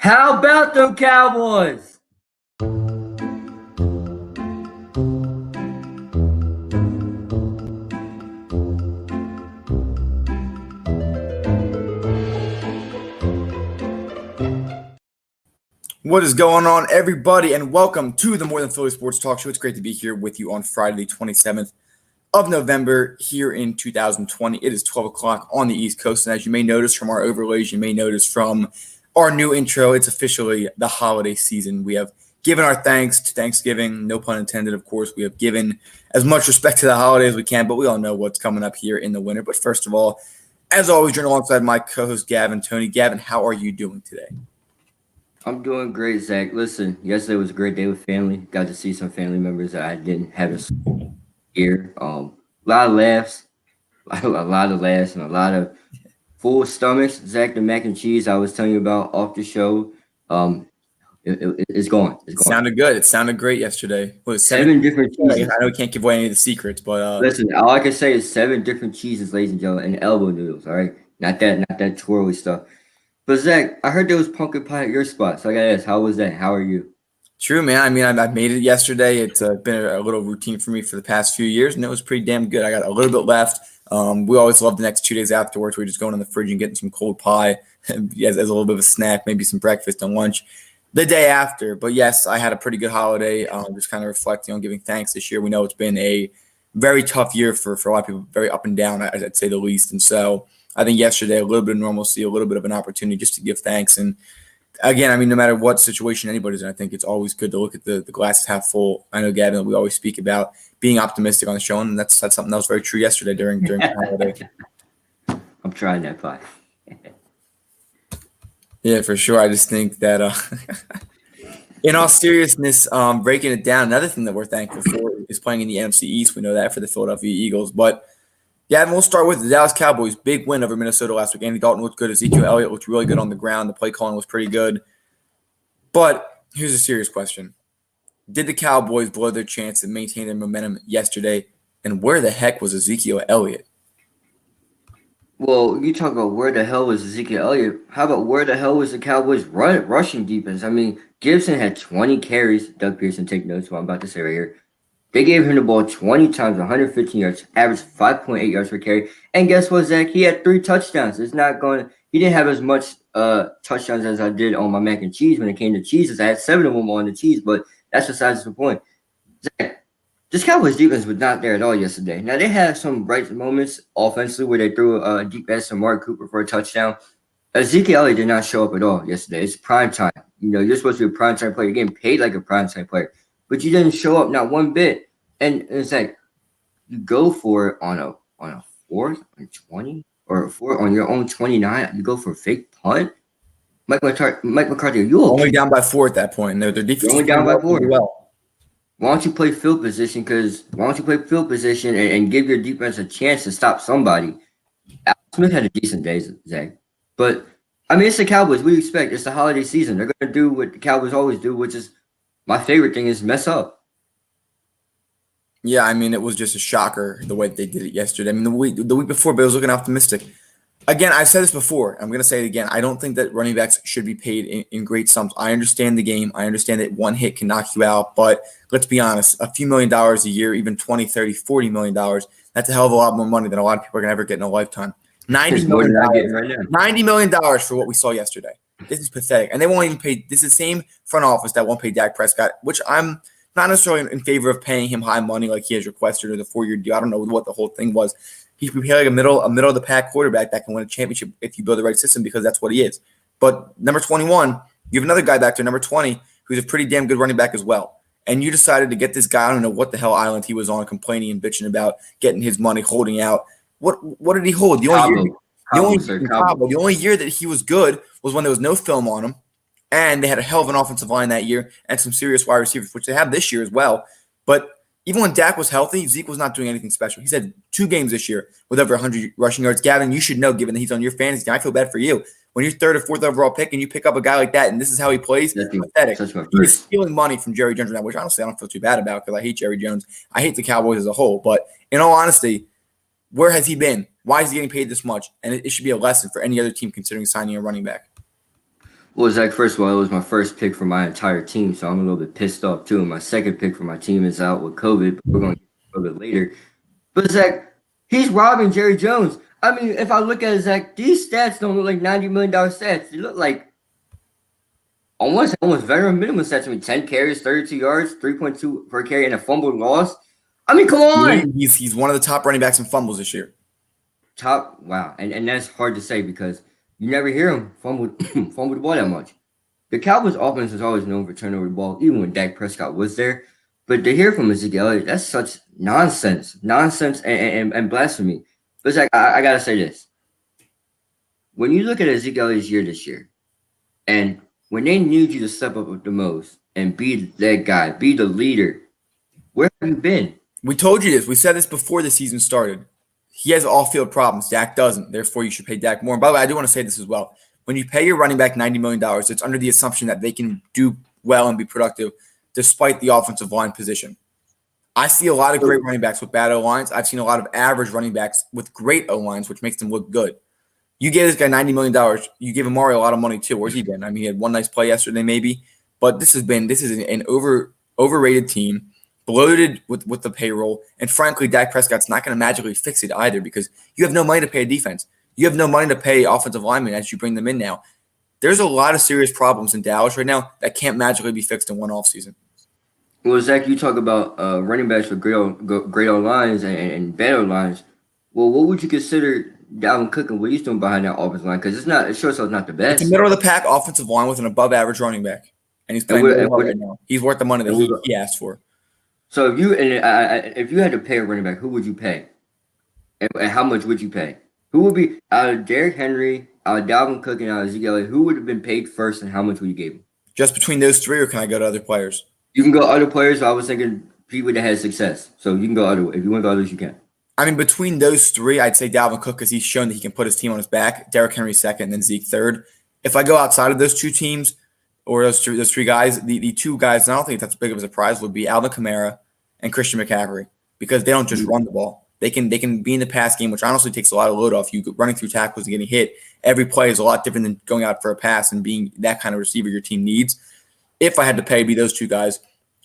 How about them Cowboys? What is going on, everybody, and welcome to the More Than Philly Sports Talk Show. It's great to be here with you on Friday, the 27th of November here in 2020. It is 12 o'clock on the East Coast, and as you may notice from our overlays, you may notice from our new intro, it's officially the holiday season. We have given our thanks to Thanksgiving, no pun intended, of course. We have given as much respect to the holiday as we can, but we all know what's coming up here in the winter. But first of all, as always, joined alongside my co-host, Gavin Tony. Gavin, how are you doing today? I'm doing great, Zach. Listen, yesterday was a great day with family. Got to see some family members that I didn't have this year. A lot of laughs, a lot of laughs, and a lot of full stomachs. Zach, the mac and cheese I was telling you about off the show, it's going. It's going. Sounded good. It sounded great yesterday. What was Seven different cheeses. I know we can't give away any of the secrets, but Listen, all I can say is 7 different cheeses, ladies and gentlemen, and elbow noodles. All right, not that twirly stuff. But Zach, I heard there was pumpkin pie at your spot, so I gotta ask, how was that? How are you? true, man. I mean, I made it yesterday. It's been a little routine for me for the past few years, and it was pretty damn good. I got a little bit left. We always love the next 2 days afterwards. We're just going in the fridge and getting some cold pie as a little bit of a snack, maybe some breakfast and lunch the day after. But yes, I had a pretty good holiday. Just kind of reflecting on giving thanks this year. We know it's been a very tough year for a lot of people, very up and down, I'd say the least. And so I think yesterday, a little bit of normalcy, a little bit of an opportunity just to give thanks. And again, I mean, no matter what situation anybody's in, I think it's always good to look at the glass half full. I know, Gavin, we always speak about being optimistic on the show, and that's something that was very true yesterday during the holiday. I'm trying that pie. Yeah, for sure. I just think that in all seriousness, breaking it down, another thing that we're thankful for is playing in the NFC East. We know that for the Philadelphia Eagles. But, yeah, and we'll start with the Dallas Cowboys. Big win over Minnesota last week. Andy Dalton looked good. Ezekiel Elliott looked really good on the ground. The play calling was pretty good. But here's a serious question. Did the Cowboys blow their chance to maintain their momentum yesterday? And where the heck was Ezekiel Elliott? Well, you talk about where the hell was Ezekiel Elliott. How about where the hell was the Cowboys rushing defense? I mean, Gibson had 20 carries. Doug Pearson, take notes what I'm about to say right here. They gave him the ball 20 times, 115 yards, averaged 5.8 yards per carry. And guess what, Zach? He had 3 touchdowns. It's not going – he didn't have as much touchdowns as I did on my mac and cheese when it came to cheeses. I had 7 of them on the cheese, but that's besides the point. Zach, this Cowboys defense was not there at all yesterday. Now, they had some bright moments offensively where they threw a deep pass to Mark Cooper for a touchdown. Ezekiel Elliott did not show up at all yesterday. It's prime time. You know, you're supposed to be a prime time player. You're getting paid like a prime time player. But you didn't show up not one bit. And it's like you go for it on a 4th and 20 or a 4 on your own 29. You go for a fake punt. Mike McCarthy, are you okay? Only down by 4 at that point. And their defense You're only down by 4. Well. Why don't you play field position? And give your defense a chance to stop somebody? Alex Smith had a decent day, Zach. But, I mean, it's the Cowboys. We expect. It's the holiday season. They're going to do what the Cowboys always do, which is my favorite thing is mess up. Yeah, I mean, it was just a shocker the way they did it yesterday. I mean, the week before, Bill was looking optimistic. Again, I've said this before. I'm going to say it again. I don't think that running backs should be paid in great sums. I understand the game. I understand that one hit can knock you out. But let's be honest, a few $1 million a year, even $20, $30, $40 million, that's a hell of a lot more money than a lot of people are going to ever get in a lifetime. $90 million right now. $90 million for what we saw yesterday. This is pathetic. And they won't even pay – this is the same front office that won't pay Dak Prescott, which I'm – not necessarily in favor of paying him high money like he has requested or the 4-year deal. I don't know what the whole thing was. He could be like a middle of the pack quarterback that can win a championship if you build the right system because that's what he is. But number 21, you have another guy back there, number 20, who's a pretty damn good running back as well. And you decided to get this guy. I don't know what the hell island he was on, complaining and bitching about getting his money, holding out. What did he hold? The only year that he was good was when there was no film on him. And they had a hell of an offensive line that year and some serious wide receivers, which they have this year as well. But even when Dak was healthy, Zeke was not doing anything special. He's had 2 games this year with over 100 rushing yards. Gavin, you should know, given that he's on your fantasy team, I feel bad for you. When you're 3rd or 4th overall pick and you pick up a guy like that and this is how he plays, it's pathetic. He's stealing money from Jerry Jones now, which honestly I don't feel too bad about because I hate Jerry Jones. I hate the Cowboys as a whole. But in all honesty, where has he been? Why is he getting paid this much? And it should be a lesson for any other team considering signing a running back. Well, Zach, first of all, it was my first pick for my entire team, so I'm a little bit pissed off too. And my second pick for my team is out with COVID, but we're going to get to it a little bit later. But Zach, he's robbing Jerry Jones. I mean, if I look at it, Zach, these stats don't look like $90 million stats. They look like almost veteran minimum stats. I mean, 10 carries, 32 yards, 3.2 per carry, and a fumble loss. I mean, come on. He's one of the top running backs in fumbles this year. Top, wow. And that's hard to say because you never hear him fumble, fumble the ball that much. The Cowboys offense is always known for turning over the ball, even when Dak Prescott was there. But to hear from Ezekiel Elliott, that's such nonsense and blasphemy. But it's like, I got to say this. When you look at Ezekiel Elliott's year this year, and when they need you to step up the most and be that guy, be the leader, where have you been? We told you this. We said this before the season started. He has off-field problems. Dak doesn't. Therefore, you should pay Dak more. And by the way, I do want to say this as well. When you pay your running back $90 million, it's under the assumption that they can do well and be productive despite the offensive line position. I see a lot of great running backs with bad O-lines. I've seen a lot of average running backs with great O-lines, which makes them look good. You gave this guy $90 million. You gave Amari a lot of money too. Where's he been? I mean, he had one nice play yesterday maybe. But this is an overrated team, bloated with the payroll. And frankly, Dak Prescott's not going to magically fix it either because you have no money to pay a defense. You have no money to pay offensive linemen as you bring them in now. There's a lot of serious problems in Dallas right now that can't magically be fixed in one offseason. Well, Zach, you talk about running backs with great O-lines and bad O-lines. Well, what would you consider Dalvin Cook and what he's doing behind that offensive line? Because it sure it's not the best. It's a middle-of-the-pack offensive line with an above-average running back. And he's playing really well right now. He's worth the money that he asked for. So if you had to pay a running back, who would you pay? And how much would you pay? Who would be out of Derrick Henry, out of Dalvin Cook, and out of Ezekiel Elliott, who would have been paid first and how much would you give him? Just between those three, or can I go to other players? You can go other players. I was thinking people that had success. So you can go other. If you want to go others, you can. I mean, between those three, I'd say Dalvin Cook because he's shown that he can put his team on his back. Derrick Henry second, and then Zeke third. If I go outside of those two teams or those three guys, the two guys, and I don't think that's big of a surprise, would be Alvin Kamara and Christian McCaffrey because they don't just run the ball. They can be in the pass game, which honestly takes a lot of load off you. Running through tackles and getting hit, every play is a lot different than going out for a pass and being that kind of receiver your team needs. If I had to pay, it'd be those two guys.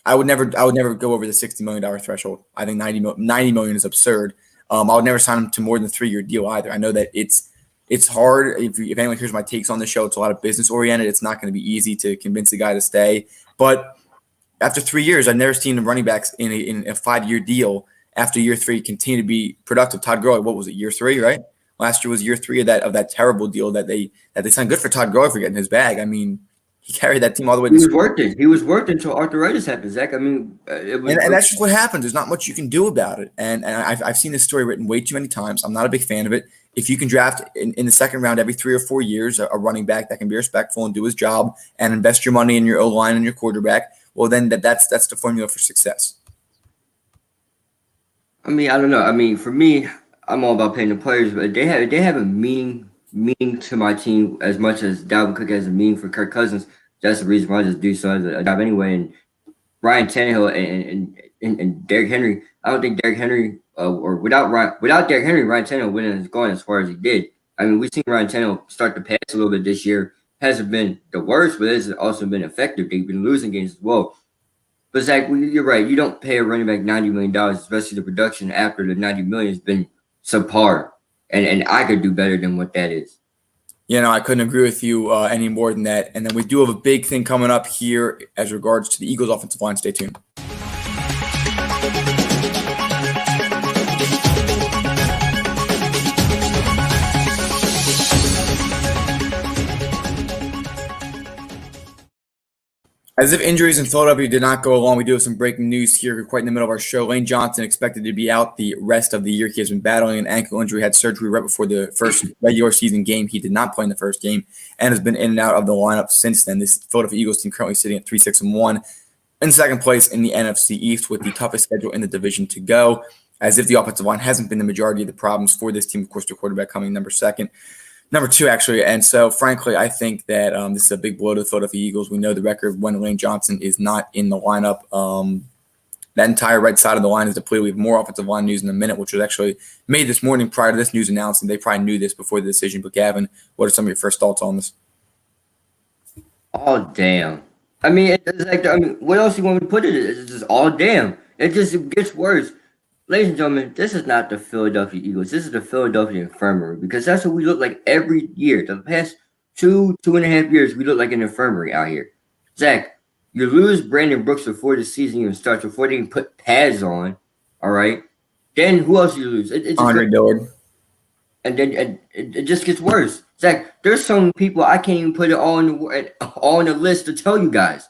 I would never go over the $60 million threshold. I think $90 million is absurd. I would never sign him to more than a 3-year deal either. I know that it's hard. If anyone hears my takes on the show, it's a lot of business oriented. It's not going to be easy to convince a guy to stay. But after 3 years, I've never seen the running backs in a 5-year deal after year 3 continue to be productive. Todd Gurley, what was it, year 3, right? Last year was year 3 of that terrible deal that they signed. Good for Todd Gurley for getting his bag. I mean, he carried that team all the way. He was worked until arthritis happened, Zach. I mean, and that's just what happens. There's not much you can do about it. And I've seen this story written way too many times. I'm not a big fan of it. If you can draft in the second round every 3 or 4 years a running back that can be respectful and do his job and invest your money in your O-line and your quarterback, well, then that's the formula for success. I mean, I don't know. I mean, for me, I'm all about paying the players, but they have a meaning to my team as much as Dalvin Cook has a meaning for Kirk Cousins. That's the reason why I just do so as a job anyway. And Ryan Tannehill and Derrick Henry, I don't think Derrick Henry or without Derrick Henry, Ryan Tannehill wouldn't have gone as far as he did. I mean, we've seen Ryan Tannehill start to pass a little bit this year. Hasn't been the worst, but it's also been effective. They've been losing games as well. But Zach, you're right. You don't pay a running back $90 million, especially the production after the $90 million has been subpar. And I could do better than what that is. You know, I couldn't agree with you any more than that. And then we do have a big thing coming up here as regards to the Eagles offensive line. Stay tuned. As if injuries in Philadelphia did not go along, we do have some breaking news here. We're quite in the middle of our show. Lane Johnson expected to be out the rest of the year. He has been battling an ankle injury, had surgery right before the first regular season game. He did not play in the first game and has been in and out of the lineup since then. This Philadelphia Eagles team currently sitting at 3-6-1 in second place in the NFC East with the toughest schedule in the division to go. As if the offensive line hasn't been the majority of the problems for this team. Of course, the quarterback coming number 2, actually. And so, frankly, I think that this is a big blow to the Philadelphia Eagles. We know the record when Lane Johnson is not in the lineup. That entire right side of the line is depleted. We have more offensive line news in a minute, which was actually made this morning prior to this news announcement. They probably knew this before the decision. But, Gavin, what are some of your first thoughts on this? all damn. I mean, it's like I mean, what else you want me to put it? It's just all damn. It gets worse. Ladies and gentlemen, this is not the Philadelphia Eagles. This is the Philadelphia Infirmary because that's what we look like every year. The past 2.5 years, we look like an infirmary out here. Zach, you lose Brandon Brooks before the season even starts, before they can put pads on. All right. Then who else you lose? It just goes, Andre Dillard. and then it just gets worse. Zach, there's some people I can't even put it all on the list to tell you guys.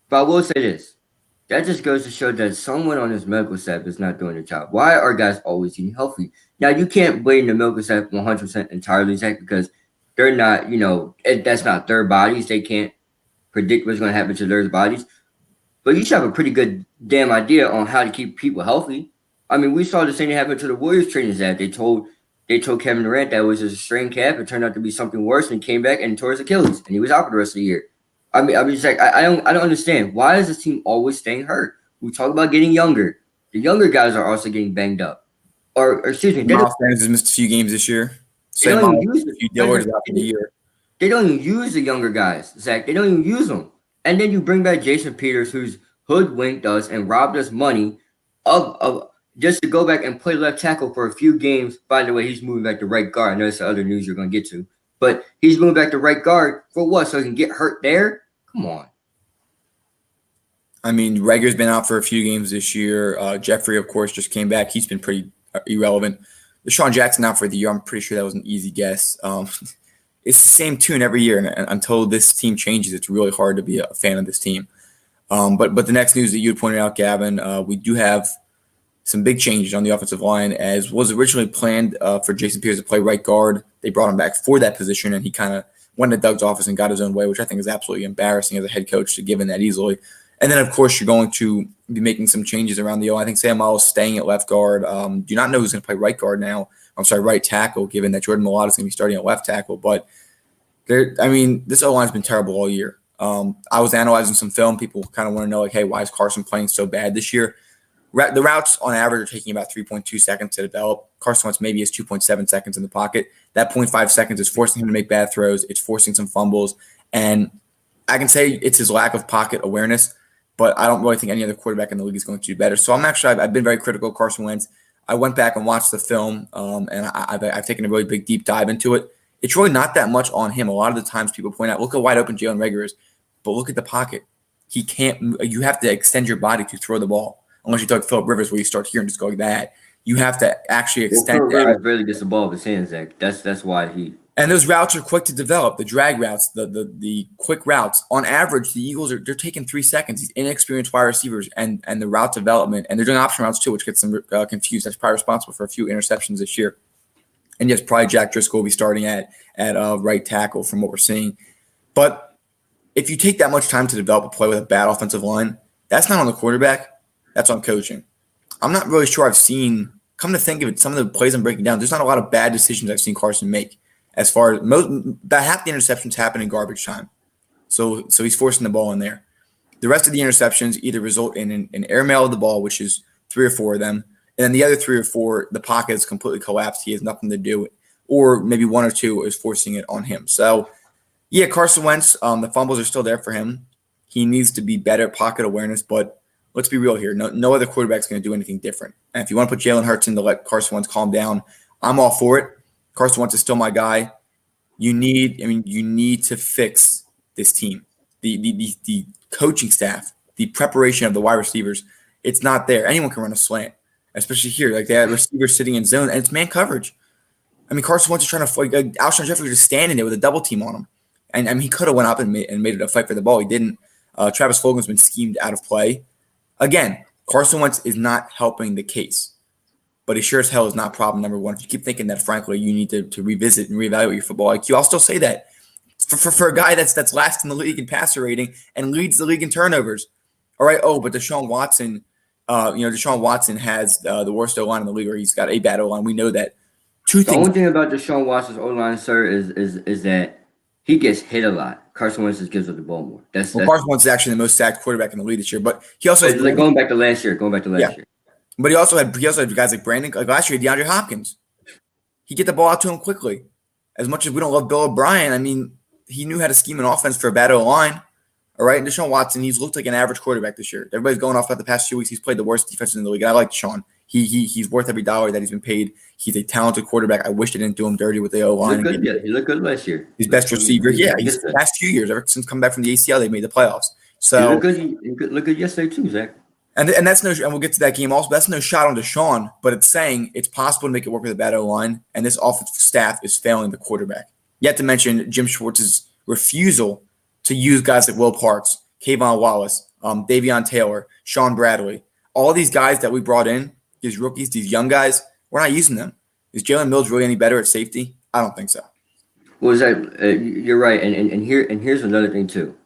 But I will say this. That just goes to show that someone on this medical staff is not doing their job. Why are guys always eating healthy? Now, you can't blame the medical staff 100% entirely, Zach, because they're not, that's not their bodies. They can't predict what's going to happen to their bodies. But you should have a pretty good damn idea on how to keep people healthy. I mean, we saw the same thing happen to the Warriors training staff. They told Kevin Durant that was a strained calf. It turned out to be something worse, and he came back and tore his Achilles, and he was out for the rest of the year. I mean, just like I don't understand why is this team always staying hurt? We talk about getting younger. The younger guys are also getting banged up, or excuse me, Miles Sanders has missed a few games this year. they Same don't even Miles, use a few Dillard's out for the it. year. They don't even use the younger guys, Zach. They don't even use them. And then you bring back Jason Peters, who's hoodwinked us and robbed us money of just to go back and play left tackle for a few games. By the way, he's moving back to right guard. I know that's the other news you're going to get to. But he's moving back to right guard for what? So he can get hurt there? Come on. I mean, Rager's been out for a few games this year. Jeffrey, of course, just came back. He's been pretty irrelevant. Deshaun Jackson out for the year. I'm pretty sure that was an easy guess. It's the same tune every year, and until this team changes, it's really hard to be a fan of this team. But the next news that you had pointed out, Gavin, we do have some big changes on the offensive line, as was originally planned for Jason Peters to play right guard. They brought him back for that position, and he kind of went to Doug's office and got his own way, which I think is absolutely embarrassing as a head coach to give in that easily. And then, of course, you're going to be making some changes around the O. I think Sam Miles staying at left guard. Do not know who's going to play right guard now. I'm sorry, right tackle, given that Jordan Mailata is going to be starting at left tackle. But this O-line's been terrible all year. I was analyzing some film. People kind of want to know, like, hey, why is Carson playing so bad this year? The routes on average are taking about 3.2 seconds to develop. Carson Wentz maybe has 2.7 seconds in the pocket. That 0.5 seconds is forcing him to make bad throws. It's forcing some fumbles. And I can say it's his lack of pocket awareness, but I don't really think any other quarterback in the league is going to do better. So I've been very critical of Carson Wentz. I went back and watched the film, and I've taken a really big deep dive into it. It's really not that much on him. A lot of the times people point out, look how wide open Jalen Reagor is, but look at the pocket. He can't. You have to extend your body to throw the ball. Unless you talk Philip Rivers, where you start here and just go like that. You have to actually extend. Philip Rivers barely gets the ball of his hands, Zach. That's why he. And those routes are quick to develop. The drag routes, the quick routes. On average, the Eagles they're taking 3 seconds. These inexperienced wide receivers and the route development, and they're doing option routes too, which gets them confused. That's probably responsible for a few interceptions this year. And yes, probably Jack Driscoll will be starting at right tackle from what we're seeing. But if you take that much time to develop a play with a bad offensive line, that's not on the quarterback. That's on coaching. I'm not really sure I've seen. Come to think of it, some of the plays I'm breaking down, there's not a lot of bad decisions I've seen Carson make. As far as about half the interceptions happen in garbage time. So he's forcing the ball in there. The rest of the interceptions either result in an airmail of the ball, which is 3 or 4 of them, and then the other 3 or 4, the pocket is completely collapsed. He has nothing to do, or maybe 1 or 2 is forcing it on him. So, yeah, Carson Wentz, the fumbles are still there for him. He needs to be better at pocket awareness, but let's be real here. No other quarterback's going to do anything different. And if you want to put Jalen Hurts in to let Carson Wentz calm down, I'm all for it. Carson Wentz is still my guy. You need to fix this team. The coaching staff, the preparation of the wide receivers, it's not there. Anyone can run a slant, especially here. Like they have receivers sitting in zone, and it's man coverage. I mean, Carson Wentz is trying to fight. Alshon Jeffrey was just standing there with a double team on him. And I mean, he could have went up and made it a fight for the ball. He didn't. Travis Fulgham's been schemed out of play. Again, Carson Wentz is not helping the case. But he sure as hell is not problem number one. If you keep thinking that, frankly, you need to revisit and reevaluate your football IQ, I'll still say that. For a guy that's last in the league in passer rating and leads the league in turnovers. All right, but Deshaun Watson, Deshaun Watson has the worst O-line in the league, or he's got a bad O-line. We know that. The only thing about Deshaun Watson's O-line, sir, is that he gets hit a lot. Carson Wentz just gives up the ball more. Carson Wentz is actually the most sacked quarterback in the league this year, but he also has going back to last year. But he also had guys like Brandon. Like last year, DeAndre Hopkins. He get the ball out to him quickly. As much as we don't love Bill O'Brien, I mean, he knew how to scheme an offense for a bad O-line. All right, and Deshaun Watson, he's looked like an average quarterback this year. Everybody's going off about the past 2 weeks. He's played the worst defense in the league. And I like Deshaun. He's worth every dollar that he's been paid. He's a talented quarterback. I wish they didn't do him dirty with the O-line. He looked good last year. His best receiver. Yeah, he's the last few years, ever since coming back from the ACL, they made the playoffs. So he looked good yesterday too, Zach. And that's and we'll get to that game also. That's no shot on Deshaun, but it's saying it's possible to make it work with a bad O-line, and this offensive staff is failing the quarterback. Yet to mention Jim Schwartz's refusal to use guys like Will Parks, Kayvon Wallace, Davion Taylor, Sean Bradley, all these guys that we brought in, these rookies, these young guys, we're not using them. Is Jalen Mills really any better at safety? I don't think so. Well, Zach, you're right, and here's another thing too.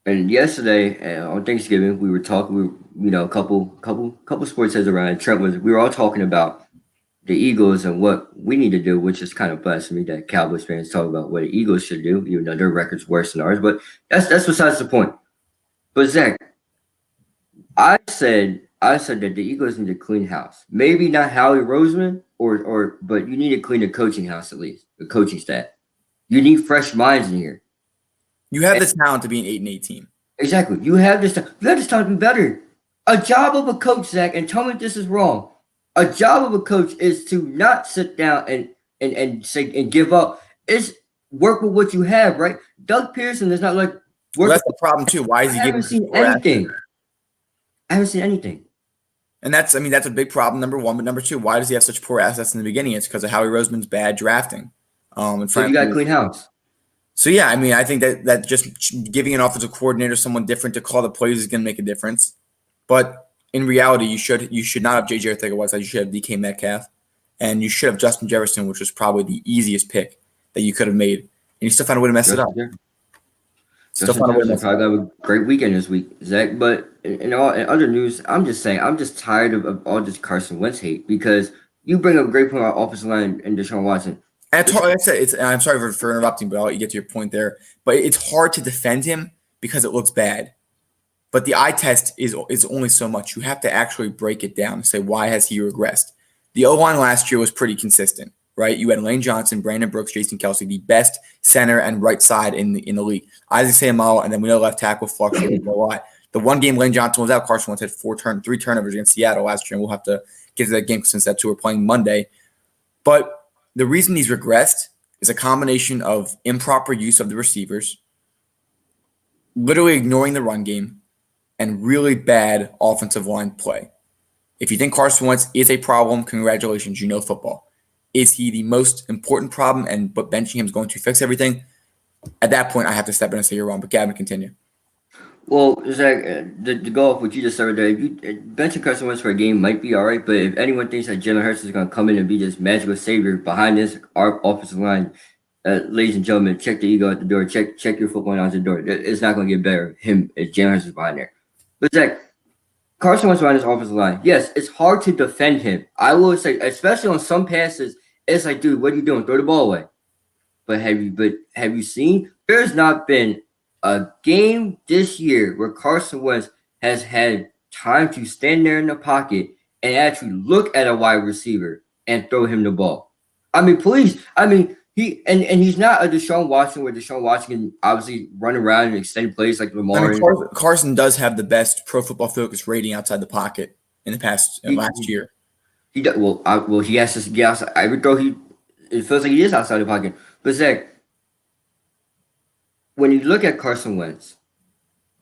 And yesterday on Thanksgiving, we were talking. A couple sports heads around. We were all talking about the Eagles and what we need to do, which is kind of blasphemy that Cowboys fans talk about what the Eagles should do, even though their record's worse than ours. But that's besides the point. But Zach, I said that the Eagles need to clean house. Maybe not Howie Roseman, but you need to clean the coaching house at least, the coaching staff. You need fresh minds in here. You have the talent to be an 8-8 team. Exactly. You have this talent to be better. A job of a coach, Zach, and tell me if this is wrong. A job of a coach is to not sit down and say and give up. It's work with what you have, right? Doug Pearson is not like work. That's the problem too. Why is he giving? I haven't seen anything. And that's a big problem. Number one, but number two, why does he have such poor assets in the beginning? It's because of Howie Roseman's bad drafting. So you got to clean house. So yeah, I think that just giving an offensive coordinator someone different to call the plays is going to make a difference. But in reality, you should not have J.J. Arcega-Whiteside. You should have DK Metcalf, and you should have Justin Jefferson, which was probably the easiest pick that you could have made, and you still found a way to mess it up. Still found a way to mess it up. Probably have a great weekend this week, Zach. But in other news, I'm just tired of all this Carson Wentz hate because you bring up a great point about offensive line and Deshaun Watson. And like I said, I'm sorry for interrupting, but I'll let you get to your point there. But it's hard to defend him because it looks bad. But the eye test is only so much. You have to actually break it down and say, why has he regressed? The O-line last year was pretty consistent, right? You had Lane Johnson, Brandon Brooks, Jason Kelsey, the best center and right side in the league. Isaac Seumalo, and then we know left tackle fluctuated a lot. The one game Lane Johnson was out, Carson Wentz had 3 turnovers against Seattle last year, and we'll have to get to that game since that two are playing Monday. But the reason he's regressed is a combination of improper use of the receivers, literally ignoring the run game, and really bad offensive line play. If you think Carson Wentz is a problem, congratulations, you know football. Is he the most important problem but benching him is going to fix everything? At that point, I have to step in and say you're wrong. But Gavin, continue. Well, Zach, to go off what you just said there, if you benching Carson Wentz for a game might be all right, but if anyone thinks that Jalen Hurts is going to come in and be this magical savior behind this offensive line, ladies and gentlemen, check the ego at the door. Check your football knowledge at the door. It's not going to get better. If Jalen Hurts is behind there. But Zach, Carson Wentz behind his offensive line. Yes, it's hard to defend him. I will say, especially on some passes, it's like, dude, what are you doing? Throw the ball away. But have you seen? There's not been a game this year where Carson Wentz has had time to stand there in the pocket and actually look at a wide receiver and throw him the ball. I mean, please. I mean, he's not a Deshaun Watson where Deshaun Watson can obviously run around and extend plays like Lamar. Carson does have the best Pro Football Focus rating outside the pocket in the past last year. He does, he has to get outside. Every throw it feels like he is outside the pocket. But Zach, when you look at Carson Wentz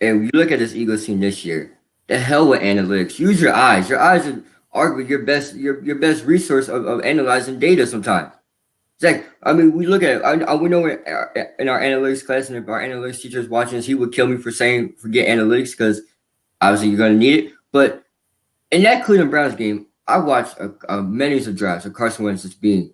and you look at this Eagles team this year, the hell with analytics. Use your eyes. Your eyes are arguably your best resource of analyzing data sometimes. Zach, I mean, we look at it. We know in our analytics class, and if our analytics teacher is watching this, he would kill me for saying forget analytics because obviously you're going to need it. But in that Cleveland Browns game, I watched many of drives of Carson Wentz just being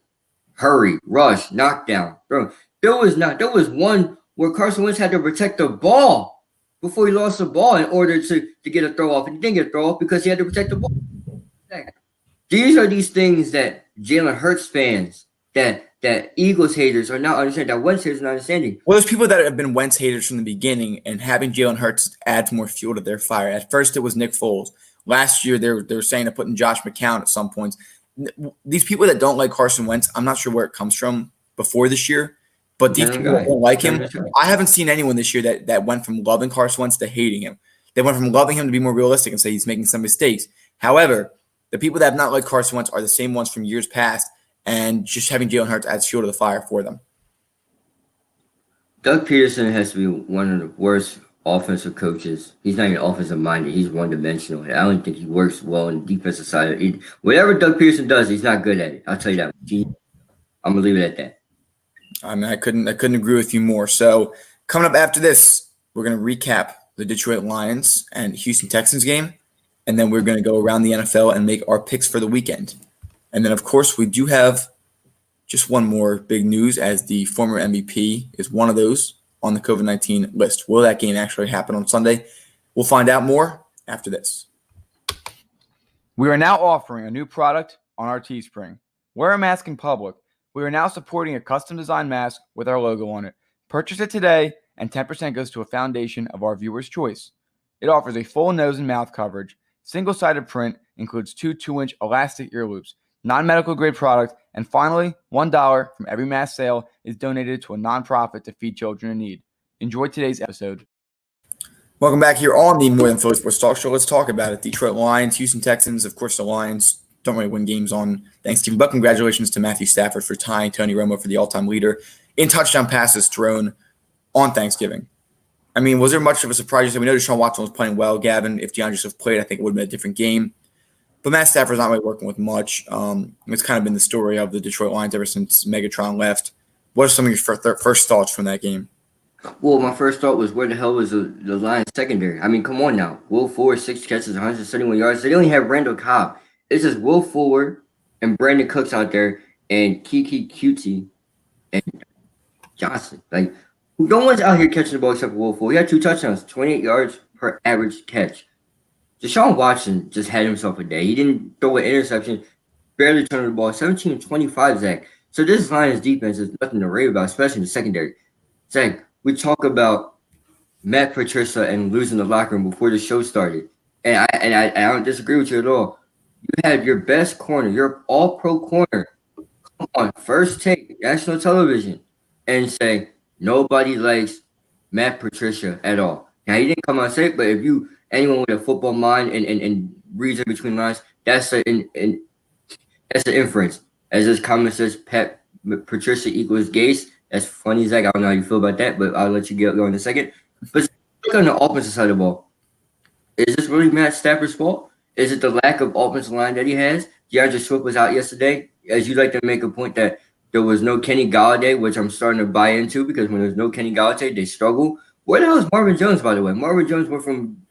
hurry, rush, knockdown. Bro, there was one where Carson Wentz had to protect the ball before he lost the ball in order to get a throw off. And he didn't get a throw off because he had to protect the ball. These are these things that Jalen Hurts fans, that Eagles haters are not understanding, that Wentz haters are not understanding. Well, there's people that have been Wentz haters from the beginning, and having Jalen Hurts adds more fuel to their fire. At first, it was Nick Foles. Last year, they were saying to put in Josh McCown at some points. These people that don't like Carson Wentz, I'm not sure where it comes from before this year. But these Turn people that guy. don't like Turn him, this guy. I haven't seen anyone this year that went from loving Carson Wentz to hating him. They went from loving him to be more realistic and say he's making some mistakes. However, the people that have not liked Carson Wentz are the same ones from years past, and just having Jalen Hurts adds fuel to the fire for them. Doug Peterson has to be one of the worst offensive coaches. He's not even offensive minded. He's one dimensional. I don't think he works well in the defensive side. Whatever Doug Peterson does, he's not good at it. I'll tell you that. I'm gonna leave it at that. I mean, I couldn't agree with you more. So coming up after this, we're going to recap the Detroit Lions and Houston Texans game, and then we're going to go around the NFL and make our picks for the weekend. And then, of course, we do have just one more big news, as the former MVP is one of those on the COVID-19 list. Will that game actually happen on Sunday? We'll find out more after this. We are now offering a new product on our Teespring. Wear a mask in public. We are now supporting a custom-designed mask with our logo on it. Purchase it today, and 10% goes to a foundation of our viewers' choice. It offers a full nose and mouth coverage, single-sided print, includes 2 2-inch elastic ear loops, non-medical grade product, and finally, $1 from every mask sale is donated to a nonprofit to feed children in need. Enjoy today's episode. Welcome back here on the More Than Philly Sports Talk Show. Let's talk about it. Detroit Lions, Houston Texans. Of course, the Lions don't really win games on Thanksgiving, but congratulations to Matthew Stafford for tying Tony Romo for the all-time leader in touchdown passes thrown on Thanksgiving. I mean, was there much of a surprise? We know Deshaun Watson was playing well. Gavin, if DeAndre Swift played, I think it would have been a different game. But Matt Stafford's not really working with much. It's kind of been the story of the Detroit Lions ever since Megatron left. What are some of your first thoughts from that game? Well, my first thought was, where the hell was the Lions secondary? I mean, come on now. Will Fuller, 6 catches, 171 yards. They only have Randall Cobb. It's just Will Fuller and Brandon Cooks out there, and Kiki Cutie and Johnson. Like, no one's out here catching the ball except for Will Fuller. He had 2 touchdowns, 28 yards per average catch. Deshaun Watson just had himself a day. He didn't throw an interception, barely turned the ball. 17-25, Zach. So this Lions defense is nothing to rave about, especially in the secondary. Zach, we talk about Matt Patricia and losing the locker room before the show started. And I don't disagree with you at all. You had your best corner, your all-pro corner, come on first take national television and say nobody likes Matt Patricia at all. Now, he didn't come on say it, but if anyone with a football mind and reads in between lines, that's an inference. As this comment says, Patricia equals Gase. That's funny, Zach. I don't know how you feel about that, but I'll let you go in a second. But on the offensive side of the ball, is this really Matt Stafford's fault? Is it the lack of offensive line that he has? DeAndre Swift was out yesterday. As you like to make a point that there was no Kenny Galladay, which I'm starting to buy into, because when there's no Kenny Galladay, they struggle. Where the hell is Marvin Jones, by the way? Marvin Jones went from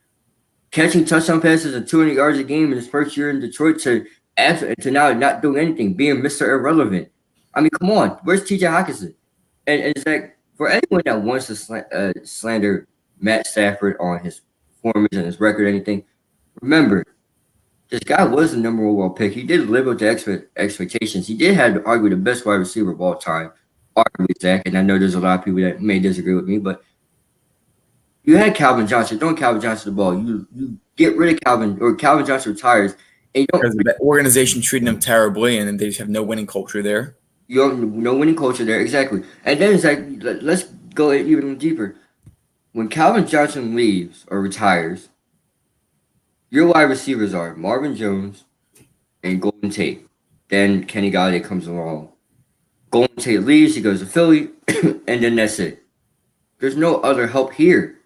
catching touchdown passes and 200 yards a game in his first year in Detroit to now not doing anything, being Mr. Irrelevant. I mean, come on. Where's TJ Hawkinson? And it's like, for anyone that wants to slander Matt Stafford on his performance and his record or anything, remember, this guy was the number 1 overall pick. He did live up to expectations. He did have arguably the best wide receiver of all time, arguably, Zach. And I know there's a lot of people that may disagree with me, but you had Calvin Johnson. Throwing Calvin Johnson the ball. You get rid of Calvin, or Calvin Johnson retires. And you don't, because the organization treating them terribly, and they just have no winning culture there. You have no winning culture there, exactly. And then it's like, let's go even deeper. When Calvin Johnson leaves or retires, your wide receivers are Marvin Jones and Golden Tate. Then Kenny Galladay comes along. Golden Tate leaves, he goes to Philly, and then that's it. There's no other help here.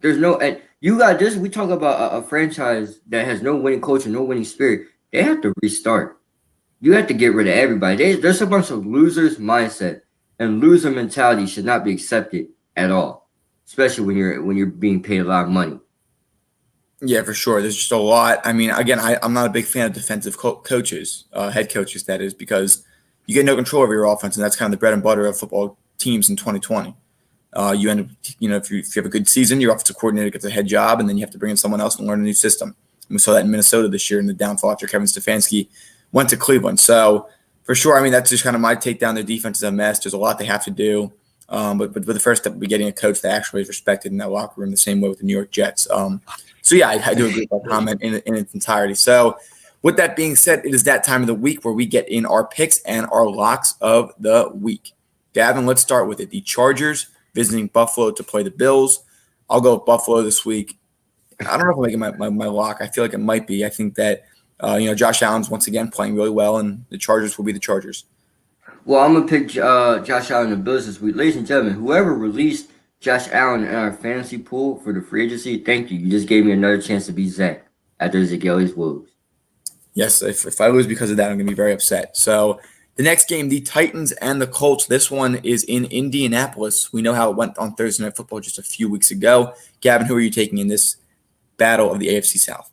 There's no, and you got this. We talk about a franchise that has no winning culture, no winning spirit. They have to restart. You have to get rid of everybody. There's a bunch of losers mindset, and loser mentality should not be accepted at all, especially when you're being paid a lot of money. Yeah, for sure. There's just a lot. I mean, again, I'm not a big fan of defensive coaches, head coaches, that is, because you get no control over your offense, and that's kind of the bread and butter of football teams in 2020. You end up, if you have a good season, your offensive coordinator gets a head job, and then you have to bring in someone else and learn a new system. And we saw that in Minnesota this year in the downfall after Kevin Stefanski went to Cleveland. So, for sure, I mean, that's just kind of my take down. Their defense is a mess. There's a lot they have to do. But the first step would be getting a coach that actually is respected in that locker room, the same way with the New York Jets. So, yeah, I do agree with that comment in its entirety. So, with that being said, it is that time of the week where we get in our picks and our locks of the week. Gavin, let's start with it. The Chargers visiting Buffalo to play the Bills. I'll go with Buffalo this week. I don't know if I'm making my lock. I feel like it might be. I think that Josh Allen's once again playing really well, and the Chargers will be the Chargers. Well, I'm gonna pick Josh Allen and the Bills this week, ladies and gentlemen. Whoever released Josh Allen in our fantasy pool for the free agency, thank you. You just gave me another chance to beat Zach after Ezekiel's Wolves. Yes, if I lose because of that, I'm going to be very upset. So the next game, the Titans and the Colts. This one is in Indianapolis. We know how it went on Thursday Night Football just a few weeks ago. Gavin, who are you taking in this battle of the AFC South?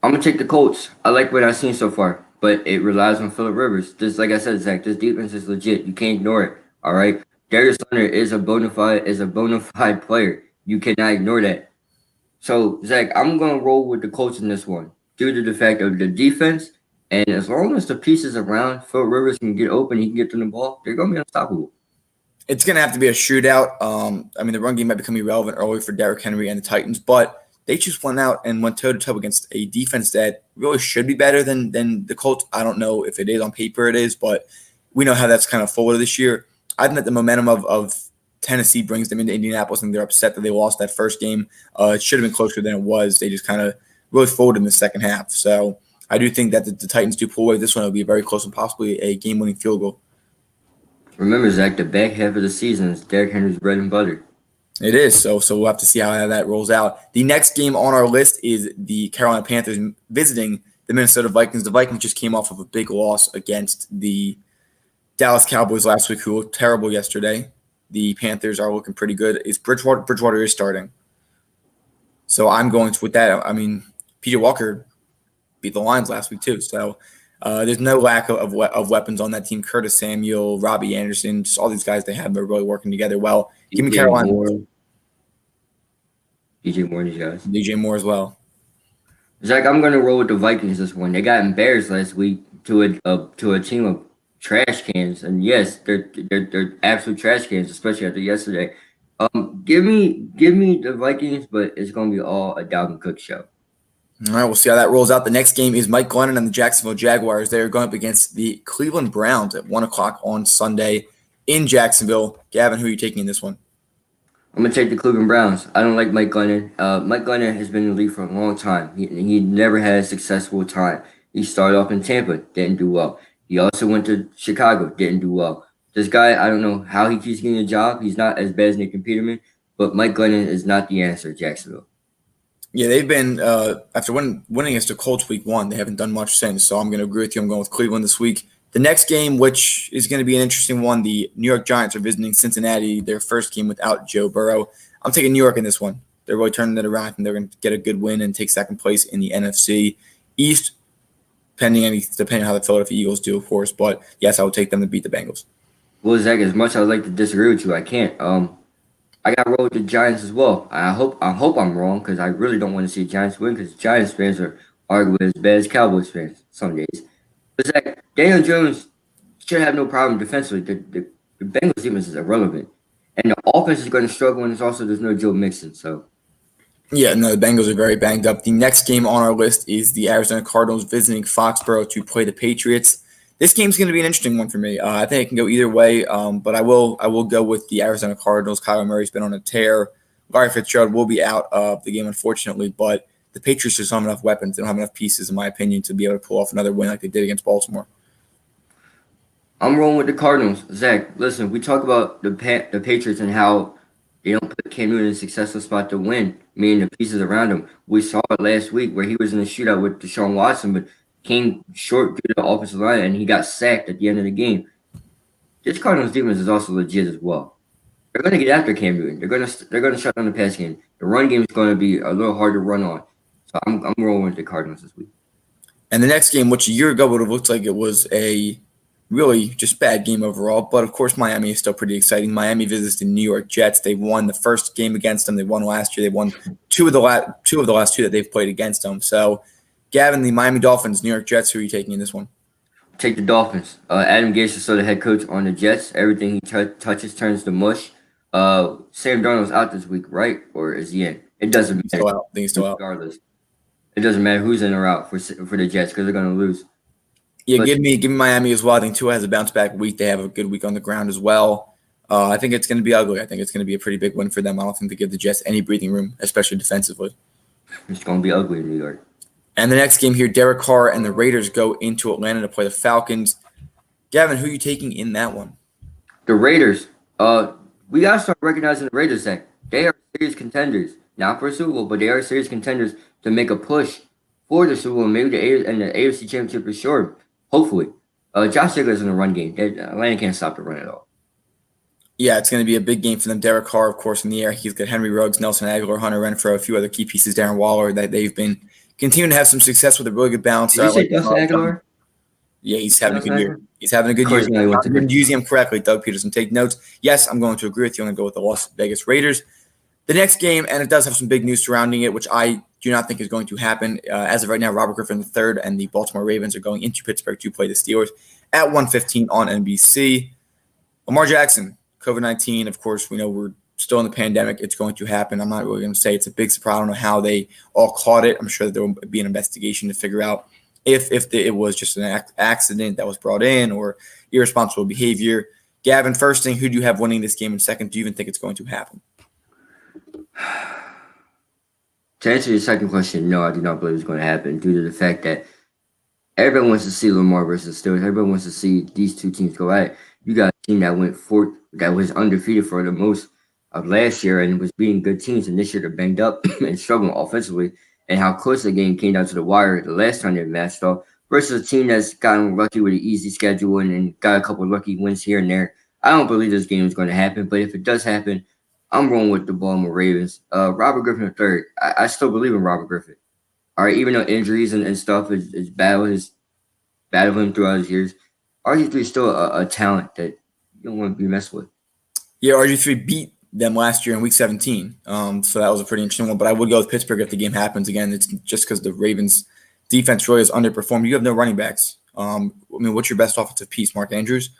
I'm gonna take the Colts. I like what I've seen so far, but it relies on Phillip Rivers. Just like I said, Zach, this defense is legit. You can't ignore it. All right, Darius Leonard is a bona fide player. You cannot ignore that. So Zach, I'm gonna roll with the Colts in this one due to the fact of the defense. And as long as the pieces around Phil Rivers can get open, he can get to the ball, they're gonna be unstoppable. It's going to have to be a shootout. I mean, the run game might become irrelevant early for Derrick Henry and the Titans, but they just went out and went toe-to-toe against a defense that really should be better than the Colts. I don't know if it is on paper it is, but we know how that's kind of forward this year. I think that the momentum of Tennessee brings them into Indianapolis, and they're upset that they lost that first game. It should have been closer than it was. They just kind of really folded in the second half. So I do think that the Titans do pull away this one. It'll be very close and possibly a game-winning field goal. Remember, Zach, the back half of the season is Derrick Henry's bread and butter. It is. So we'll have to see how that rolls out. The next game on our list is the Carolina Panthers visiting the Minnesota Vikings. The Vikings just came off of a big loss against the Dallas Cowboys last week, who looked terrible yesterday. The Panthers are looking pretty good. Is Bridgewater is starting. So I'm going with that. I mean, PJ Walker beat the Lions last week too. So there's no lack of weapons on that team. Curtis Samuel, Robbie Anderson, just all these guys they have are really working together well. Give me Carolina. DJ Moore, these guys. DJ Moore as well. Zach, I'm gonna roll with the Vikings this one. They got embarrassed last week to a team of trash cans, and yes, they're absolute trash cans, especially after yesterday. Give me the Vikings, but it's gonna be all a Dalvin Cook show. All right, we'll see how that rolls out. The next game is Mike Glennon and the Jacksonville Jaguars. They are going up against the Cleveland Browns at 1:00 on Sunday in Jacksonville. Gavin, who are you taking in this one? I'm gonna take the Cleveland Browns. I don't like Mike Glennon. Mike Glennon has been in the league for a long time. He never had a successful time. He started off in Tampa, didn't do well. He also went to Chicago, didn't do well. This guy, I don't know how he keeps getting a job. He's not as bad as Nick Peterman, but Mike Glennon is not the answer, Jacksonville. Yeah, they've been after winning against the Colts week 1, they haven't done much since. So I'm going to agree with you. I'm going with Cleveland this week. The next game, which is going to be an interesting one, the New York Giants are visiting Cincinnati, their first game without Joe Burrow. I'm taking New York in this one. They're really turning it around, and they're going to get a good win and take second place in the NFC East, depending on how the Philadelphia Eagles do, of course. But yes, I would take them to beat the Bengals. Well, Zach, as much as I'd like to disagree with you, I can't. I got to roll with the Giants as well. I hope I'm wrong because I really don't want to see Giants win because Giants fans are arguably as bad as Cowboys fans some days. But Zach, Daniel Jones should have no problem defensively. The Bengals defense is irrelevant, and the offense is going to struggle. And there's no Joe Mixon. So yeah, no, the Bengals are very banged up. The next game on our list is the Arizona Cardinals visiting Foxborough to play the Patriots. This game's going to be an interesting one for me. I think it can go either way, but I will go with the Arizona Cardinals. Kyler Murray's been on a tear. Larry Fitzgerald will be out of the game, unfortunately, but the Patriots just don't have enough weapons. They don't have enough pieces, in my opinion, to be able to pull off another win like they did against Baltimore. I'm rolling with the Cardinals. Zach, listen, we talk about the Patriots and how they don't put Cam Newton in a successful spot to win, meaning the pieces around him. We saw it last week where he was in a shootout with Deshaun Watson, but came short due to the offensive line, and he got sacked at the end of the game. This Cardinals defense is also legit as well. They're going to get after Cam Newton. They're going to shut down the pass game. The run game is going to be a little hard to run on. So I'm rolling with the Cardinals this week. And the next game, which a year ago would have looked like it was a really just bad game overall, but of course Miami is still pretty exciting. Miami visits the New York Jets. They won the first game against them. They won last year. They won two of the last two that they've played against them. So Gavin, the Miami Dolphins, New York Jets, who are you taking in this one? Take the Dolphins. Adam Gase is still the head coach on the Jets. Everything he touches turns to mush. Sam Darnold's out this week, right? Or is he in? It doesn't matter. Still out. I think he's still out. Regardless, it doesn't matter who's in or out for the Jets because they're going to lose. Yeah, But give me Miami as well. I think Tua has a bounce back week. They have a good week on the ground as well. I think it's going to be ugly. I think it's going to be a pretty big win for them. I don't think they give the Jets any breathing room, especially defensively. it's gonna be ugly in New York. And the next game here, Derek Carr and the Raiders go into Atlanta to play the Falcons. Gavin, who are you taking in that one? The Raiders. We gotta start recognizing the Raiders that they are serious contenders, not for a Super Bowl, but they are serious contenders to make a push for the Super Bowl, maybe the AFC Championship for sure. Hopefully, Josh Jacobs in the run game. Atlanta can't stop the run at all. Yeah, it's going to be a big game for them. Derek Carr, of course, in the air. He's got Henry Ruggs, Nelson Aguilar, Hunter Renfrow, a few other key pieces, Darren Waller, that they've been continuing to have some success with a really good balance. Did you say Like Dustin Aguilar? Yeah, he's having a good Dustin year. Aguilar? He's having a Of good year. course, now he went to I'm Pittsburgh. using him correctly. Doug Peterson, take notes. Yes, I'm going to agree with you. I'm going to go with the Las Vegas Raiders. The next game, and it does have some big news surrounding it, which I do not think is going to happen. As of right now, Robert Griffin III and the Baltimore Ravens are going into Pittsburgh to play the Steelers at 1:15 on NBC. Lamar Jackson, COVID-19. Of course, we know we're still in the pandemic. It's going to happen. I'm not really going to say it's a big surprise. I don't know how they all caught it. I'm sure that there will be an investigation to figure out if it was just an accident that was brought in or irresponsible behavior. Gavin, first thing, who do you have winning this game? And second, do you even think it's going to happen? To answer your second question, no, I do not believe it's going to happen due to the fact that everyone wants to see Lamar versus Steelers. Everyone wants to see these two teams go at it. You got a team that went fourth, that was undefeated for the most of last year and was beating good teams, and this year they're banged up and struggling offensively. And how close the game came down to the wire the last time they matched up versus a team that's gotten lucky with an easy schedule and got a couple of lucky wins here and there. I don't believe this game is going to happen, but if it does happen, I'm rolling with the Baltimore Ravens. Robert Griffin III, I still believe in Robert Griffin. All right, even though injuries and stuff is battled him throughout his years, RG3 is still a talent that you don't want to be messed with. Yeah, RG3 beat them last year in Week 17, so that was a pretty interesting one. But I would go with Pittsburgh if the game happens again. It's just because the Ravens' defense really has underperformed. You have no running backs. What's your best offensive piece? Mark Andrews?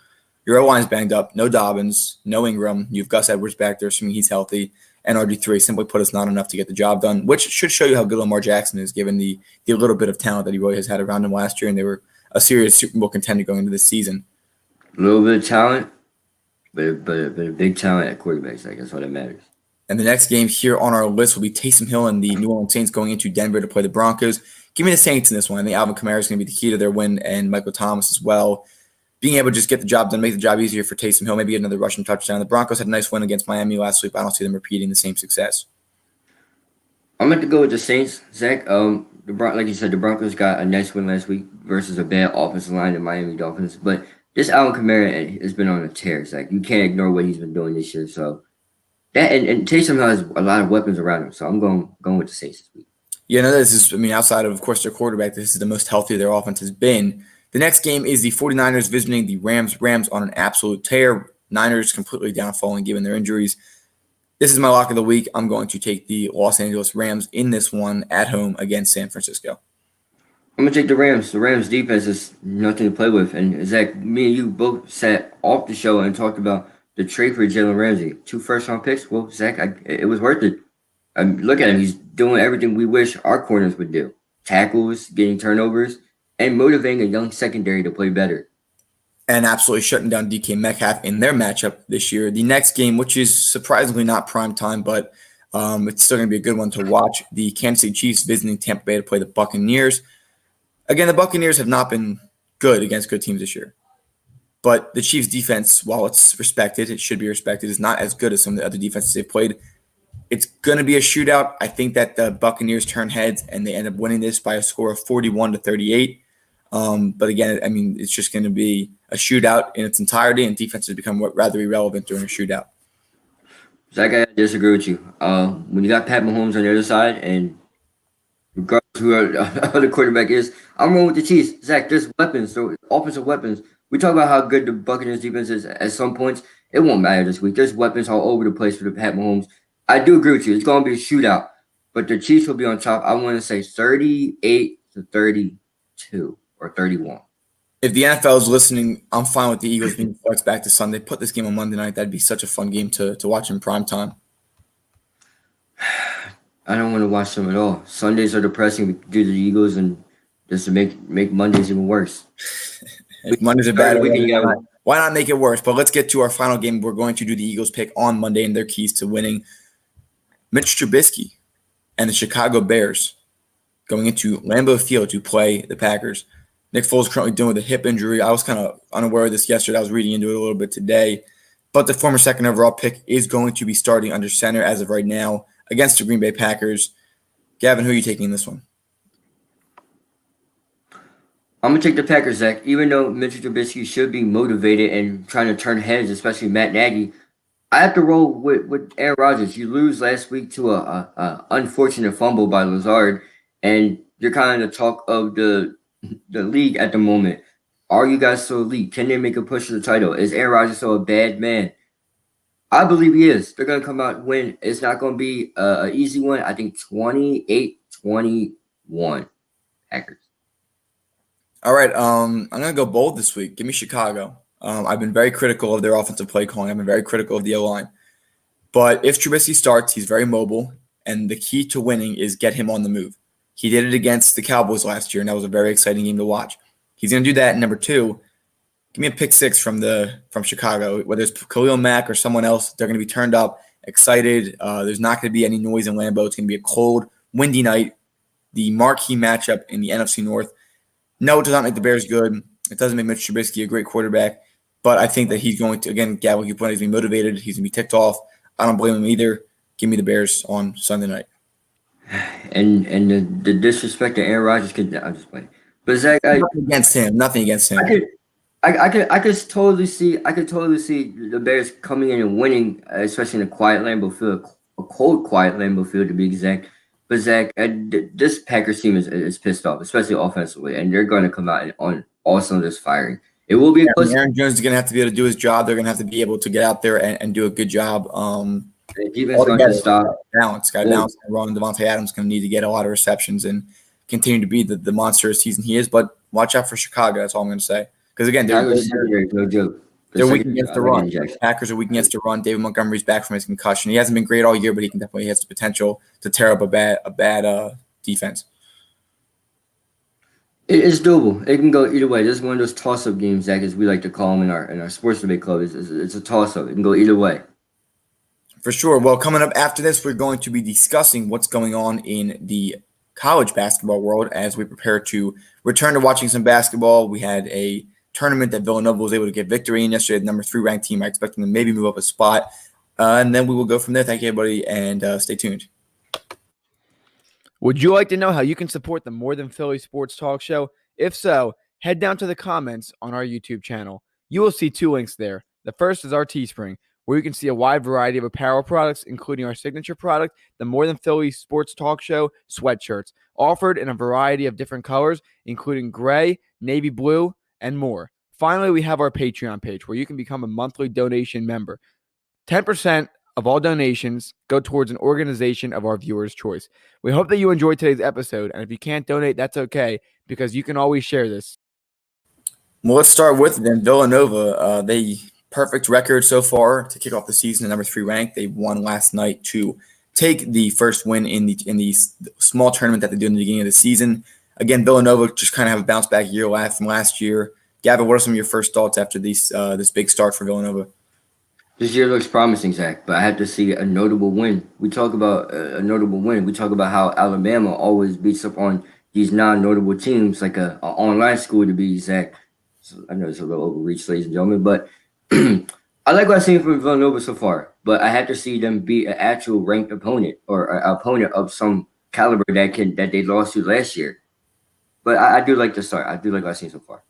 Your O-line's banged up. No Dobbins, no Ingram. You have Gus Edwards back there, assuming he's healthy. And RG3, simply put, is not enough to get the job done, which should show you how good Lamar Jackson is, given the little bit of talent that he really has had around him last year, and they were a serious Super Bowl contender going into this season. A little bit of talent, but a big talent at quarterbacks. Like, that's what that matters. And the next game here on our list will be Taysom Hill and the New Orleans Saints going into Denver to play the Broncos. Give me the Saints in this one. I think Alvin Kamara is going to be the key to their win, and Michael Thomas as well. Being able to just get the job done, make the job easier for Taysom Hill, maybe get another rushing touchdown. The Broncos had a nice win against Miami last week, but I don't see them repeating the same success. I'm going to go with the Saints, Zach. Like you said, the Broncos got a nice win last week versus a bad offensive line, the Miami Dolphins. But this Alvin Kamara has been on a tear, Zach. You can't ignore what he's been doing this year. So that and Taysom Hill has a lot of weapons around him. So I'm going with the Saints this week. Yeah, no, this is, outside of course, their quarterback, this is the most healthy their offense has been. The next game is the 49ers visiting the Rams. Rams on an absolute tear. Niners completely downfalling given their injuries. This is my lock of the week. I'm going to take the Los Angeles Rams in this one at home against San Francisco. I'm going to take the Rams. The Rams defense is nothing to play with. And Zach, me and you both sat off the show and talked about the trade for Jalen Ramsey. 2 first-round picks. Well, Zach, it was worth it. Look at him. He's doing everything we wish our corners would do. Tackles, getting turnovers, and motivating a young secondary to play better. And absolutely shutting down DK Metcalf in their matchup this year. The next game, which is surprisingly not prime time, but it's still going to be a good one to watch. The Kansas City Chiefs visiting Tampa Bay to play the Buccaneers. Again, the Buccaneers have not been good against good teams this year. But the Chiefs' defense, while it's respected, it should be respected, is not as good as some of the other defenses they've played. It's going to be a shootout. I think that the Buccaneers turn heads and they end up winning this by a score of 41-38. But again, it's just going to be a shootout in its entirety, and defenses become rather irrelevant during a shootout. Zach, I disagree with you. When you got Pat Mahomes on the other side, and regardless who the other quarterback is, I'm rolling with the Chiefs. Zach, there's weapons, so offensive weapons. We talk about how good the Buccaneers defense is at some points. It won't matter this week. There's weapons all over the place for the Pat Mahomes. I do agree with you. It's going to be a shootout, but the Chiefs will be on top. I want to say 38-32 or 31. If the NFL is listening, I'm fine with the Eagles being flexed back to Sunday. Put this game on Monday night. That'd be such a fun game to watch in prime time. I don't want to watch them at all. Sundays are depressing due to the Eagles, and just to make Mondays even worse. We If Mondays are start bad the weekend, already, you got why not make it worse? But let's get to our final game. We're going to do the Eagles pick on Monday and their keys to winning. Mitch Trubisky and the Chicago Bears going into Lambeau Field to play the Packers. Nick Foles currently dealing with a hip injury. I was kind of unaware of this yesterday. I was reading into it a little bit today. But the former second overall pick is going to be starting under center as of right now against the Green Bay Packers. Gavin, who are you taking in this one? I'm gonna take the Packers, Zach. Even though Mitchell Trubisky should be motivated and trying to turn heads, especially Matt Nagy, I have to roll with Aaron Rodgers. You lose last week to a unfortunate fumble by Lazard, and you're kind of the talk of the league at the moment. Are you guys still elite? Can they make a push for the title? Is Aaron Rodgers still a bad man? I believe he is. They're gonna come out and win. It's not gonna be an easy one. I think 28-21 Packers. All right, I'm going to go bold this week. Give me Chicago. I've been very critical of their offensive play calling. I've been very critical of the O-line. But if Trubisky starts, he's very mobile, and the key to winning is get him on the move. He did it against the Cowboys last year, and that was a very exciting game to watch. He's going to do that. And number two, give me a pick six from Chicago. Whether it's Khalil Mack or someone else, they're going to be turned up, excited. There's not going to be any noise in Lambeau. It's going to be a cold, windy night. The marquee matchup in the NFC North. No, it does not make the Bears good. It doesn't make Mitch Trubisky a great quarterback. But I think that he's going to, again, Gavin, he's going to be motivated. He's going to be ticked off. I don't blame him either. Give me the Bears on Sunday night. And the disrespect that Aaron Rodgers could. I'm just playing. But Zach, Nothing against him. Nothing against him. I could totally see the Bears coming in and winning, especially in a quiet Lambeau Field, a cold, quiet Lambeau Field to be exact. But Zach, this Packers team is pissed off, especially offensively, and they're going to come out on all cylinders firing. It will be a close. Aaron Jones is going to have to be able to do his job. They're going to have to be able to get out there and do a good job. Defense going to stop. Balance. Got to balance. Ron Devontae Adams going to need to get a lot of receptions and continue to be the monster of season he is. But watch out for Chicago. That's all I'm going to say. Because again, they're no joke. They're weak against the run. Packers are weak against the run. David Montgomery's back from his concussion. He hasn't been great all year, but he definitely has the potential to tear up a bad defense. It's doable. It can go either way. This is one of those toss-up games, Zach, as we like to call them in our sports debate club. It's a toss-up. It can go either way. For sure. Well, coming up after this, we're going to be discussing what's going on in the college basketball world as we prepare to return to watching some basketball. We had a tournament that Villanova was able to get victory in yesterday, the number 3 ranked team. I expect them to maybe move up a spot. And then we will go from there. Thank you, everybody, and stay tuned. Would you like to know how you can support the More Than Philly Sports Talk Show? If so, head down to the comments on our YouTube channel. You will see 2 links there. The first is our Teespring, where you can see a wide variety of apparel products, including our signature product, the More Than Philly Sports Talk Show sweatshirts, offered in a variety of different colors, including gray, navy blue, and more. Finally, we have our Patreon page, where you can become a monthly donation member. 10% of all donations go towards an organization of our viewers' choice. We hope that you enjoyed today's episode, and if you can't donate, that's okay, because you can always share this. Well, let's start with them. Villanova, they perfect record so far to kick off the season at number 3 ranked. They won last night to take the first win in the small tournament that they did in the beginning of the season. Again, Villanova just kind of have a bounce back year from last year. Gavin, what are some of your first thoughts after this big start for Villanova? This year looks promising, Zach, but I have to see a notable win. We talk about a notable win. We talk about how Alabama always beats up on these non-notable teams, like a online school to be exact. So I know it's a little overreach, ladies and gentlemen, but I like what I've seen from Villanova so far. But I have to see them beat an actual ranked opponent or an opponent of some caliber that they lost to last year. But I do like the start. I do like what I've seen so far.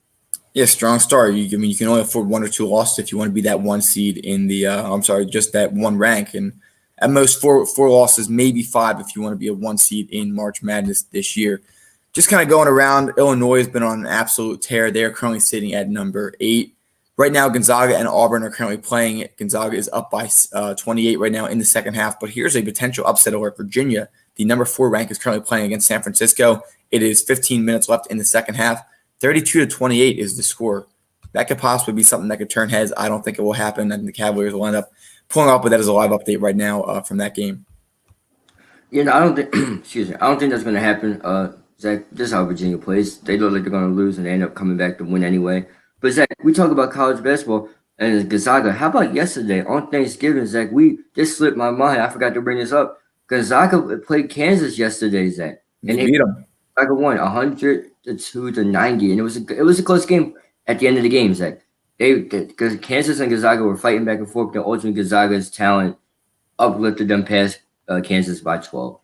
Yeah, strong start. You can only afford 1 or 2 losses if you want to be that 1 seed in the. Just that 1 rank, and at most four losses, maybe 5 if you want to be a 1 seed in March Madness this year. Just kind of going around, Illinois has been on an absolute tear. They are currently sitting at number 8. Right now, Gonzaga and Auburn are currently playing. Gonzaga is up by 28 right now in the second half. But here's a potential upset alert. Virginia, the number 4 rank, is currently playing against San Francisco. It is 15 minutes left in the second half. 32-28 is the score. That could possibly be something that could turn heads. I don't think it will happen. I think the Cavaliers will end up pulling off, but that is a live update right now from that game. I don't think. Excuse me. I don't think that's going to happen. Zach, this is how Virginia plays. They look like they're going to lose, and they end up coming back to win anyway. But Zach, we talk about college basketball and Gonzaga. How about yesterday on Thanksgiving, Zach? We just slipped my mind. I forgot to bring this up. Gonzaga played Kansas yesterday, Zach, They beat them. Gonzaga won 102-90, and it was a close game at the end of the game, Zach. Because Kansas and Gonzaga were fighting back and forth. The ultimate Gonzaga's talent uplifted them past Kansas by 12.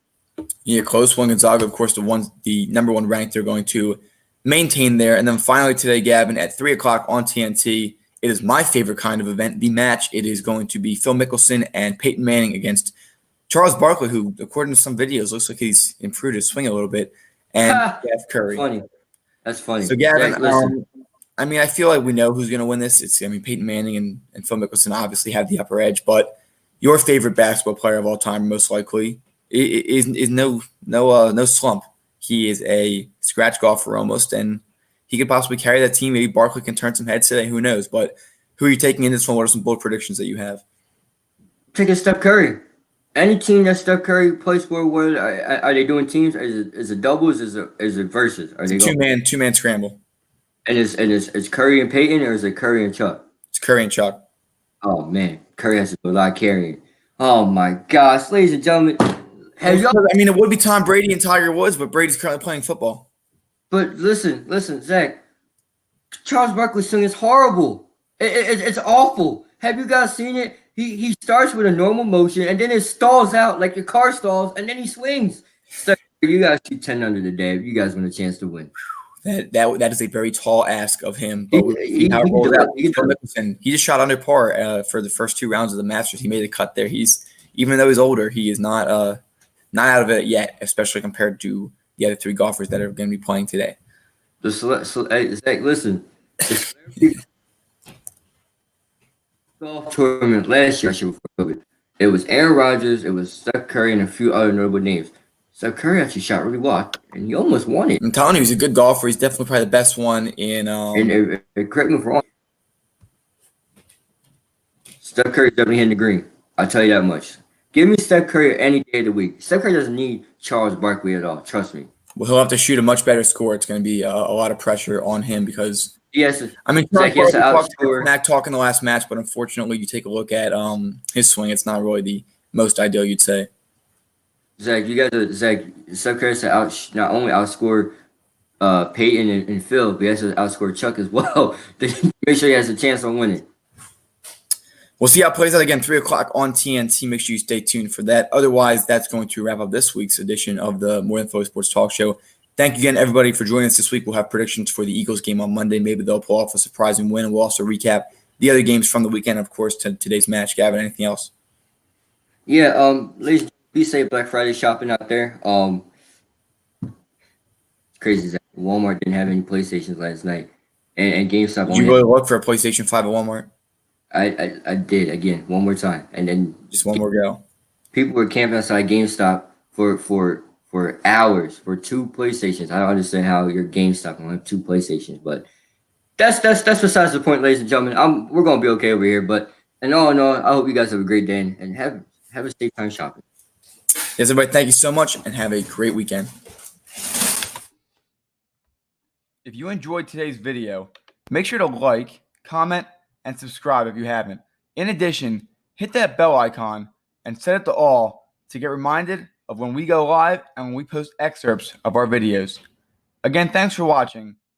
Yeah, close one. Gonzaga, of course, the number one ranked. They're going to maintain there. And then finally today, Gavin, at 3 o'clock on TNT, it is my favorite kind of event, the match. It is going to be Phil Mickelson and Peyton Manning against Charles Barkley, who, according to some videos, looks like he's improved his swing a little bit, and Steph Curry. Funny. That's funny. So, Gavin, Zach, listen. I feel like we know who's going to win this. Peyton Manning and Phil Mickelson obviously have the upper edge, but your favorite basketball player of all time, most likely, is no slump. He is a scratch golfer almost, and he could possibly carry that team. Maybe Barkley can turn some heads today. Who knows? But who are you taking in this one? What are some bold predictions that you have? Taking Steph Curry. Any team that Steph Curry plays for, what are they doing teams? Is it doubles? Is it versus? Are they Two man scramble? And is Curry and Peyton, or is it Curry and Chuck? It's Curry and Chuck. Oh man, Curry has to do a lot of carrying. Oh my gosh, ladies and gentlemen, it would be Tom Brady and Tiger Woods, but Brady's currently playing football. But listen, Zach. Charles Barkley's swing is horrible. It's awful. Have you guys seen it? He starts with a normal motion, and then it stalls out like your car stalls, and then he swings. So you guys shoot 10 under the day if you guys want a chance to win. That is a very tall ask of him. But He just shot under par for the first 2 rounds of the Masters. He made a cut there. Even though he's older, he is not out of it yet, especially compared to the other 3 golfers that are going to be playing today. Zach, listen. Golf tournament last year, before COVID. It was Aaron Rodgers, it was Steph Curry, and a few other notable names. Steph Curry actually shot really well, and he almost won it. I'm telling you, he's a good golfer. He's definitely probably the best one in. And correct me if I'm wrong. Steph Curry's definitely hitting the green. I'll tell you that much. Give me Steph Curry any day of the week. Steph Curry doesn't need Charles Barkley at all. Trust me. Well, he'll have to shoot a much better score. It's going to be a lot of pressure on him because. Yes, Zach, Mac talking the last match, but unfortunately, you take a look at his swing. It's not really the most ideal, you'd say. Zach, Steph Curry has to not only outscore Peyton and Phil, but he has to outscore Chuck as well. Make sure he has a chance on winning. We'll see how it plays out again, 3 o'clock on TNT. Make sure you stay tuned for that. Otherwise, that's going to wrap up this week's edition of the More Than Philly Sports Talk Show. Thank you again, everybody, for joining us this week. We'll have predictions for the Eagles game on Monday. Maybe they'll pull off a surprising win, and we'll also recap the other games from the weekend, of course, to today's match. Gavin, anything else? Yeah, ladies, be safe Black Friday shopping out there. It's crazy that Walmart didn't have any PlayStations last night, and GameStop. Did you really look for a PlayStation 5 at Walmart? I did again one more time, and then just one more go. People were camping outside GameStop for hours for 2 PlayStations. I don't understand how your GameStop will have 2 PlayStations, but that's besides the point, ladies and gentlemen. We're gonna be okay over here, but in all, I hope you guys have a great day and have a safe time shopping. Yes, everybody, thank you so much and have a great weekend. If you enjoyed today's video, make sure to like, comment, and subscribe if you haven't. In addition, hit that bell icon and set it to all to get reminded of when we go live and when we post excerpts of our videos. Again, thanks for watching,